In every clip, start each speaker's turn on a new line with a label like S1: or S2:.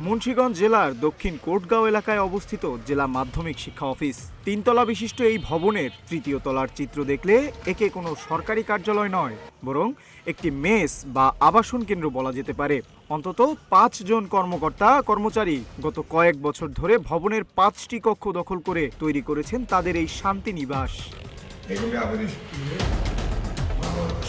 S1: মুন্সিগঞ্জ জেলার দক্ষিণ কোটগাঁও এলাকায় অবস্থিত জেলা মাধ্যমিক শিক্ষা অফিস। তিনতলা বিশিষ্ট এই ভবনের তৃতীয় তলার চিত্র দেখলে একে কোনো সরকারি কার্যালয় নয়, বরং একটি মেস বা আবাসন কেন্দ্র বলা যেতে পারে। অন্তত 5 জন কর্মকর্তা কর্মচারী গত কয়েক বছর ধরে ভবনের 5টি কক্ষ দখল করে তৈরি করেছেন তাদের এই শান্তি নিবাস।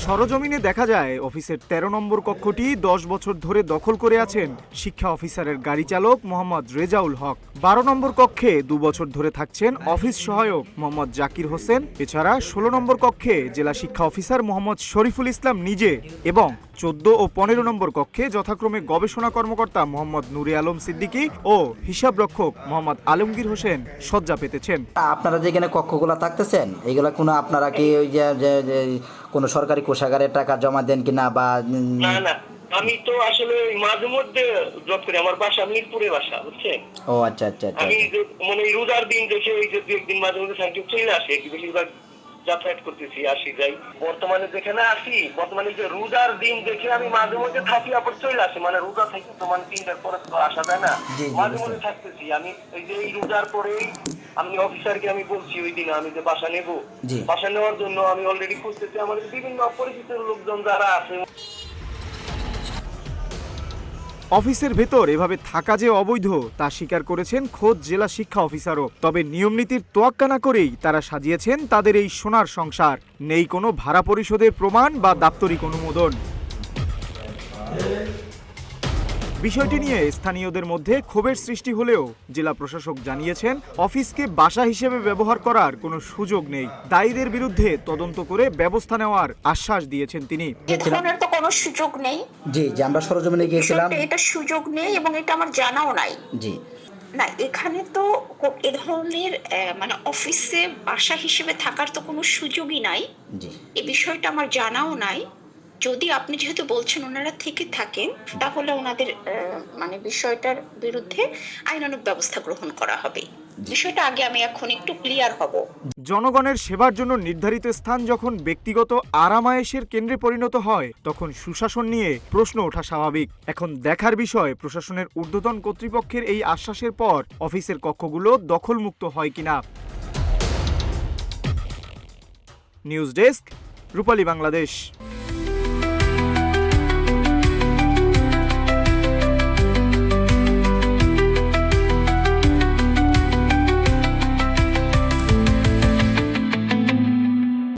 S1: সরজমিনে দেখা যায় অফিসের 13 নম্বর কক্ষটি 10 বছর ধরে দখল করে আছেন শিক্ষা অফিসারের গাড়ি চালক মোহাম্মদ রেজাউল হক। 12 নম্বর কক্ষে 2 বছর ধরে থাকছেন অফিস সহায়ক মোহাম্মদ জাকির হোসেন। এছাড়া 16 নম্বর কক্ষে জেলা শিক্ষা অফিসার মোহাম্মদ শরীফুল ইসলাম নিজে এবং 14 ও 15 নম্বর কক্ষে যথাক্রমে গবেষণা কর্মকর্তা মোহাম্মদ নুরে আলম সিদ্দিকী ও হিসাবরক্ষক মোহাম্মদ আলমগীর হোসেন শয্যা পেতেছেন।
S2: আপনারা যেখানে কক্ষগুলো থাকতেছেন এগুলা কোনো আপনারা কি ওই যে কোনো সরকারি কোষাগারে টাকা জমা দেন কিনা বা
S3: না আমি তো আসলে মাঝে মধ্যে জব করি, আমার বাসা মিরপুরে বাসা, বুঝছেন?
S2: ও আচ্ছা আচ্ছা আচ্ছা।
S3: আমি মানে রোজার দিন দেখে ওই যে 2-1 দিন মাঝে মধ্যে সাইকেল চলে আসে, বেশিরভাগ যাতায়াত করতেছি, আসি যাই। বর্তমানে যেখানে আসি, বর্তমানে যে রোজার দিন দেখে আমি মাঝে মধ্যে থাকি, আবার চলে আসি। মানে রোজা থেকে তো মানে 3টার পরে তো আসা যায় না, মাঝে মধ্যে থাকতেছি। আমি এই যে এই রোজার পরেই আমি অফিসারকে আমি বলছি ওই দিন আমি যে বাসা নেব, বাসা নেওয়ার জন্য আমি অলরেডি খুঁজতেছি। আমাদের বিভিন্ন অপরিচিত লোকজন যারা আছে।
S1: অফিসের ভেতর এভাবে থাকা যে অবৈধ তা স্বীকার করেছেন খোদ জেলা শিক্ষা অফিসারও। তবে নিয়মনীতির তোয়াক্কা না করেই তারা সাজিয়েছেন তাদের এই সোনার সংসার। নেই কোনো ভাড়া পরিশোধের প্রমাণ বা দাপ্তরিক অনুমোদন। বিষয়টি নিয়ে স্থানীয়দের মধ্যে ক্ষোভের সৃষ্টি হলেও জেলা প্রশাসক জানিয়েছেন অফিসকে বাসা হিসেবে ব্যবহার করার কোনো সুযোগ নেই। দায়ীদের বিরুদ্ধে তদন্ত করে ব্যবস্থা নেওয়ার আশ্বাস দিয়েছেন তিনি।
S4: এ ধরনের তো কোনো সুযোগ নেই।
S2: জি, যে আমরা সরজমিনে গিয়েছিলাম,
S4: এটা সুযোগ নেই এবং এটা আমার জানাও নাই।
S2: জি
S4: না, এখানে তো এ ধরনের মানে অফিসে বাসা হিসেবে থাকার তো কোনো সুযোগই নাই।
S2: জি,
S4: এই বিষয়টা আমার জানাও নাই। যদি আপনি যেহেতু বলছেন ওনারা থেকে থাকেন, তাহলে ওনাদের মানে বিষয়টার বিরুদ্ধে আইনানুগ ব্যবস্থা গ্রহণ করা হবে। বিষয়টা আগে আমি এখন একটু ক্লিয়ার হব।
S1: জনগণের সেবার জন্য নির্ধারিত স্থান যখন ব্যক্তিগত আরামায়েশের কেন্দ্রে পরিণত হয়, তখন সুশাসন নিয়ে প্রশ্ন ওঠা স্বাভাবিক। এখন দেখার বিষয় প্রশাসনের ঊর্ধ্বতন কর্তৃপক্ষের এই আশ্বাসের পর অফিসের কক্ষগুলো দখলমুক্ত হয় কিনা। নিউজ ডেস্ক, রূপালী বাংলাদেশ।